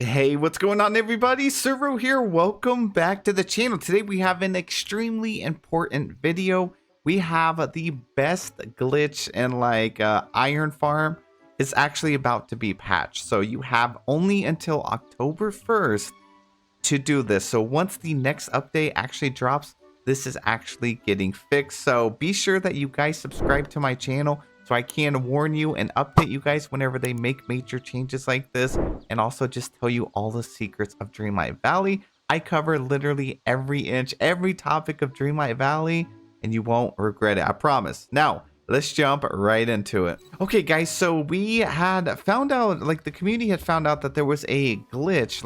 Hey, what's going on, everybody? Servo here. Welcome back to the channel. Today we have an extremely important video. We have the best glitch in Iron Farm is actually about to be patched. So you have only until October 1st to do this. So once the next update actually drops, this is actually getting fixed. So be sure that you guys subscribe to my channel so I can warn you and update you guys whenever they make major changes like this, and also just tell you all the secrets of Dreamlight Valley. I cover literally every inch, every topic of Dreamlight Valley, and you won't regret it, I promise. Now, let's jump right into it. Okay, guys, so we had found out, the community had found out that there was a glitch,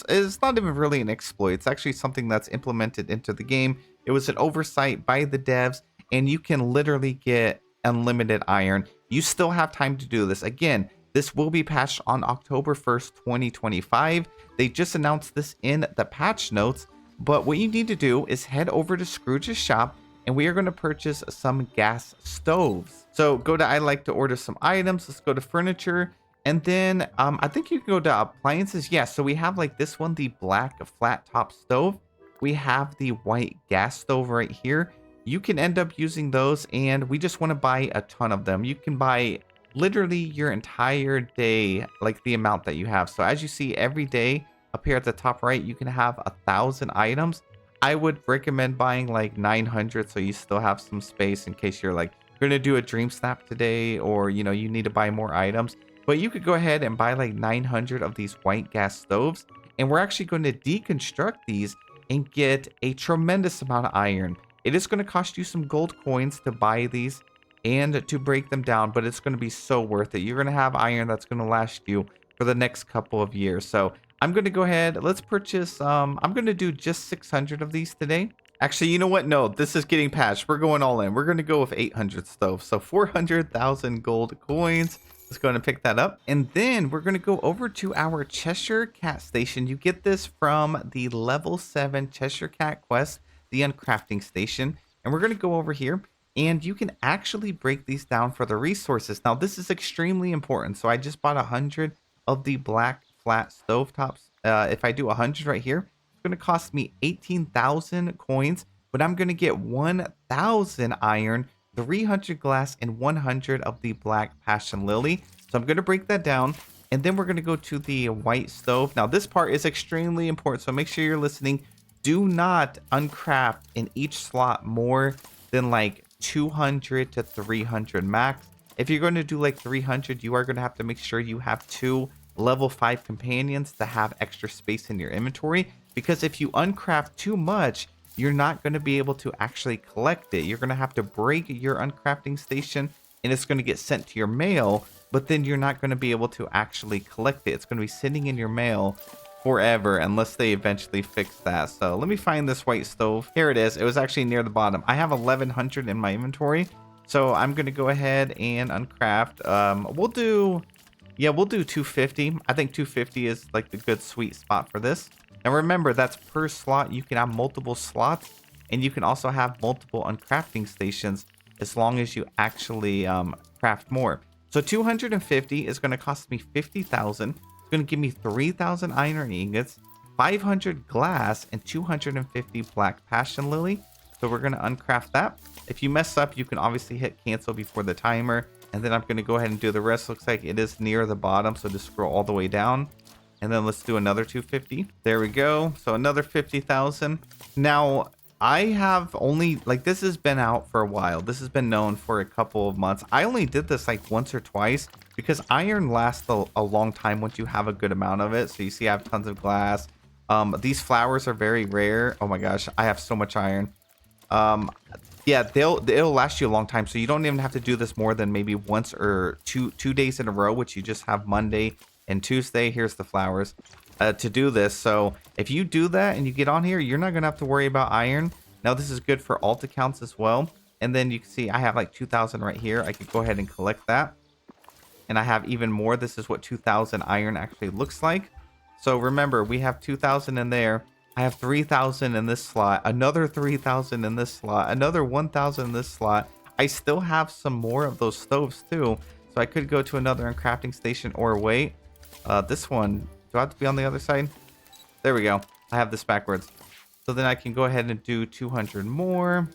it's not even really an exploit. It's actually something that's implemented into the game. It was an oversight by the devs, and you can literally get unlimited iron. You still have time to do this. Again, this will be patched on October 1st, 2025. They just announced this in the patch notes, but what you need to do is head over to Scrooge's shop, and we are going to purchase some gas stoves. So go to I like to order some items. Let's go to furniture, and then I think you can go to appliances. Yeah, so we have this one, the black flat top stove. We have the white gas stove right here. You can end up using those, and we just want to buy a ton of them. You can buy literally your entire day, like the amount that you have. So as you see, every day up here at the top right, you can have 1,000 items. I would recommend buying 900, so you still have some space in case you're going to do a DreamSnap today, or you need to buy more items. But you could go ahead and buy 900 of these white gas stoves, and we're actually going to deconstruct these and get a tremendous amount of iron. It is going to cost you some gold coins to buy these and to break them down, but it's going to be so worth it. You're going to have iron that's going to last you for the next couple of years. So I'm going to go ahead. Let's purchase. I'm going to do just 600 of these today. Actually, you know what? No, this is getting patched. We're going all in. We're going to go with 800 stoves. So 400,000 gold coins. Let's go ahead and pick that up. And then we're going to go over to our Cheshire Cat station. You get this from the level 7 Cheshire Cat quest, the Uncrafting station. And we're going to go over here, and you can actually break these down for the resources. Now, this is extremely important. So I just bought 100 of the black flat stove tops. If I do 100 right here, it's going to cost me 18,000 coins, but I'm going to get 1,000 iron, 300 glass, and 100 of the black passion lily. So I'm going to break that down, and then we're going to go to the white stove. Now, this part is extremely important, so make sure you're listening. Do not uncraft in each slot more than 200 to 300 max. If you're going to do 300, you are going to have to make sure you have 2 level 5 companions to have extra space in your inventory, because if you uncraft too much, you're not going to be able to actually collect it. You're going to have to break your uncrafting station, and it's going to get sent to your mail, but then you're not going to be able to actually collect it. It's going to be sitting in your mail forever unless they eventually fix that. So let me find this white stove. Here it is. It was actually near the bottom. I have 1,100 in my inventory, so I'm going to go ahead and uncraft. We'll do 250. I think 250 is the good sweet spot for this. And remember, that's per slot. You can have multiple slots, and you can also have multiple uncrafting stations as long as you actually craft more. So 250 is going to cost me 50,000. It's going to give me 3,000 iron ingots, 500 glass, and 250 black passion lily. So we're going to uncraft that. If you mess up, you can obviously hit cancel before the timer. And then I'm going to go ahead and do the rest. Looks like it is near the bottom, so just scroll all the way down. And then let's do another 250. There we go. So another 50,000. Now, I have only, this has been out for a while. This has been known for a couple of months. I only did this once or twice because iron lasts a long time once you have a good amount of it. So you see I have tons of glass. These flowers are very rare. Oh my gosh, I have so much iron. Yeah, it'll last you a long time. So you don't even have to do this more than maybe once or two days in a row, which you just have Monday and Tuesday. Here's the flowers to do this. So if you do that and you get on here, you're not gonna have to worry about iron. Now this is good for alt accounts as well. And then you can see I have 2,000 right here. I could go ahead and collect that, and I have even more. This is what 2,000 iron actually looks like. So remember, we have 2,000 in there. I have 3,000 in this slot, another 3,000 in this slot, another 1,000 in this slot. I still have some more of those stoves too, so I could go to another uncrafting station or wait. This one Do I have to be on the other side? There we go. I have this backwards. So then I can go ahead and do 200 more.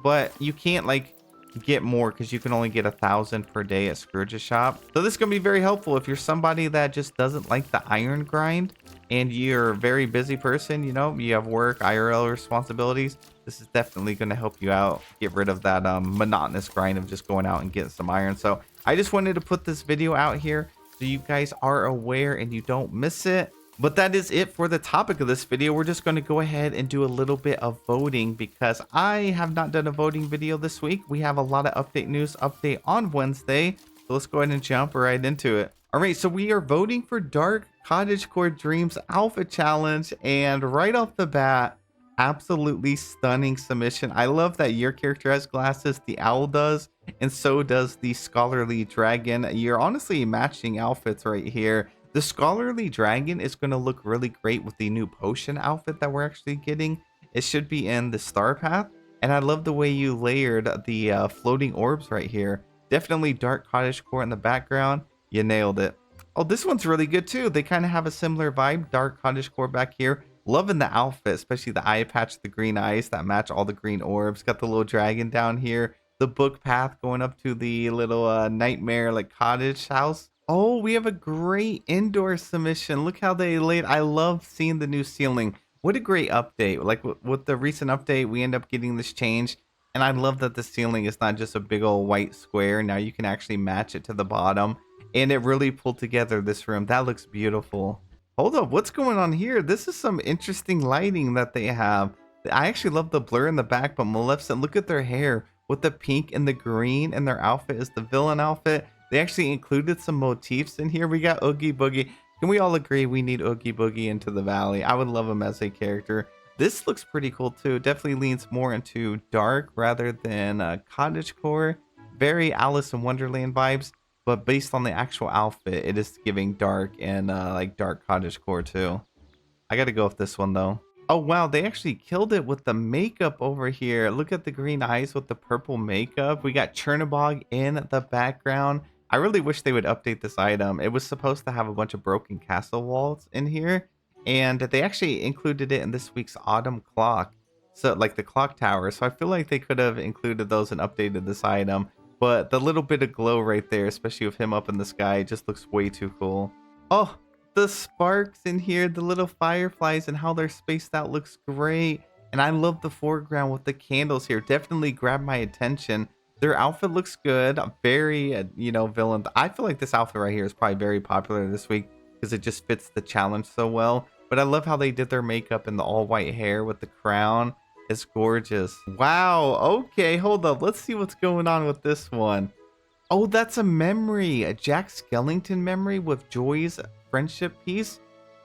But you can't like get more because you can only get 1,000 per day at Scrooge's shop. So this is gonna be very helpful if you're somebody that just doesn't like the iron grind and you're a very busy person, you know, you have work, IRL responsibilities. This is definitely gonna help you out, get rid of that monotonous grind of just going out and getting some iron. So I just wanted to put this video out here so you guys are aware and you don't miss it. But that is it for the topic of this video. We're just going to go ahead and do a little bit of voting because I have not done a voting video this week. We have a lot of update news update on Wednesday. So let's go ahead and jump right into it. All right, so we are voting for Dark Cottagecore Dreams Alpha Challenge. And right off the bat, absolutely stunning submission. I love that your character has glasses, the owl does, and so does the Scholarly Dragon. You're honestly matching outfits right here. The Scholarly Dragon is going to look really great with the new potion outfit that we're actually getting. It should be in the Star Path. And I love the way you layered the floating orbs right here. Definitely Dark Cottagecore in the background. You nailed it. Oh, this one's really good too. They kind of have a similar vibe. Dark Cottagecore back here. Loving the outfit, especially the eye patch, the green eyes that match all the green orbs. Got the little dragon down here. The book path going up to the little nightmare like cottage house. Oh, we have a great indoor submission. Look how they laid. I love seeing the new ceiling. What a great update. Like with the recent update, we end up getting this change. And I love that the ceiling is not just a big old white square. Now you can actually match it to the bottom. And it really pulled together this room. That looks beautiful. Hold up, what's going on here? This is some interesting lighting that they have. I actually love the blur in the back, but Maleficent, look at their hair with the pink and the green, and their outfit is the villain outfit. They actually included some motifs in here. We got Oogie Boogie. Can we all agree we need Oogie Boogie into the valley? I would love him as a character. This looks pretty cool too. Definitely leans more into dark rather than cottagecore. Very Alice in Wonderland vibes, but based on the actual outfit, it is giving dark and like dark cottagecore too. I gotta go with this one though. Oh wow, they actually killed it with the makeup over here. Look at the green eyes with the purple makeup. We got Chernobog in the background. I really wish they would update this item. It was supposed to have a bunch of broken castle walls in here, and they actually included it in this week's autumn clock. So like the clock tower. So I feel like they could have included those and updated this item. But the little bit of glow right there, especially with him up in the sky, just looks way too cool. Oh, the sparks in here, the little fireflies and how they're spaced out looks great. And I love the foreground with the candles here. Definitely grabbed my attention. Their outfit looks good. Very, you know, villain. I feel like this outfit right here is probably very popular this week because it just fits the challenge so well. But I love how they did their makeup and the all white hair with the crown. It's gorgeous. Wow. Okay, hold up. Let's see what's going on with this one. Oh, that's a memory. A Jack Skellington memory with Joy's friendship piece.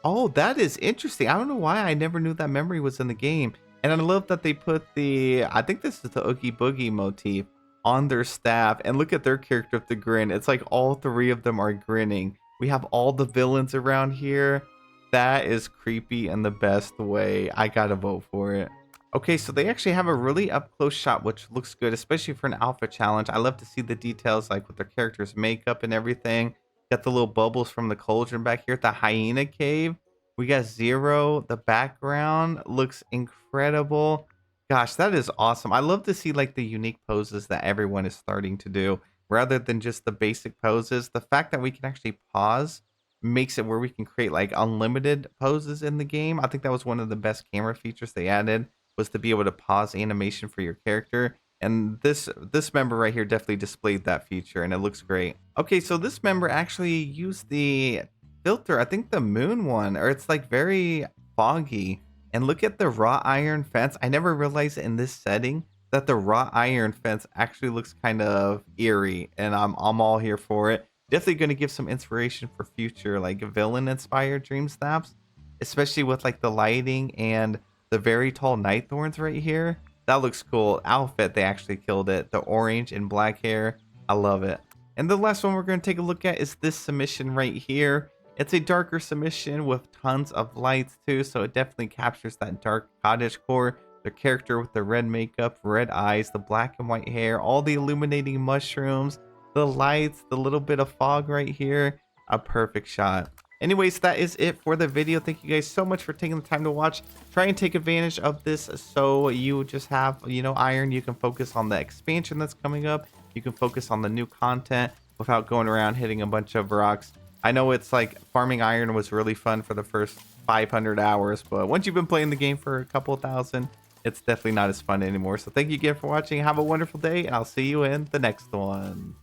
Oh, that is interesting. I don't know why I never knew that memory was in the game. And I love that they put the, I think this is the Oogie Boogie motif on their staff. And look at their character with the grin. It's like all three of them are grinning. We have all the villains around here. That is creepy in the best way. I gotta vote for it. Okay, so they actually have a really up close shot, which looks good, especially for an alpha challenge. I love to see the details, like with their characters' makeup and everything. Got the little bubbles from the cauldron back here at the hyena cave. We got Zero. The background looks incredible. Gosh, that is awesome. I love to see like the unique poses that everyone is starting to do rather than just the basic poses. The fact that we can actually pause makes it where we can create like unlimited poses in the game. I think that was one of the best camera features they added, was to be able to pause animation for your character. And this member right here definitely displayed that feature, and it looks great. Okay, so this member actually used the filter, I think the moon one, or it's like very foggy. And look at the wrought iron fence. I never realized in this setting that the wrought iron fence actually looks kind of eerie, and I'm all here for it. Definitely going to give some inspiration for future like villain inspired DreamSnaps, especially with like the lighting and the very tall night thorns right here. That looks cool. Outfit, they actually killed it. The orange and black hair, I love it. And the last one we're going to take a look at is this submission right here. It's a darker submission with tons of lights too, so it definitely captures that dark cottagecore. The character with the red makeup, red eyes, the black and white hair, all the illuminating mushrooms, the lights, the little bit of fog right here. A perfect shot. Anyways, that is it for the video. Thank you guys so much for taking the time to watch. Try and take advantage of this so you just have, iron. You can focus on the expansion that's coming up. You can focus on the new content without going around hitting a bunch of rocks. I know it's like farming iron was really fun for the first 500 hours, but once you've been playing the game for a couple thousand, it's definitely not as fun anymore. So thank you again for watching. Have a wonderful day, and I'll see you in the next one.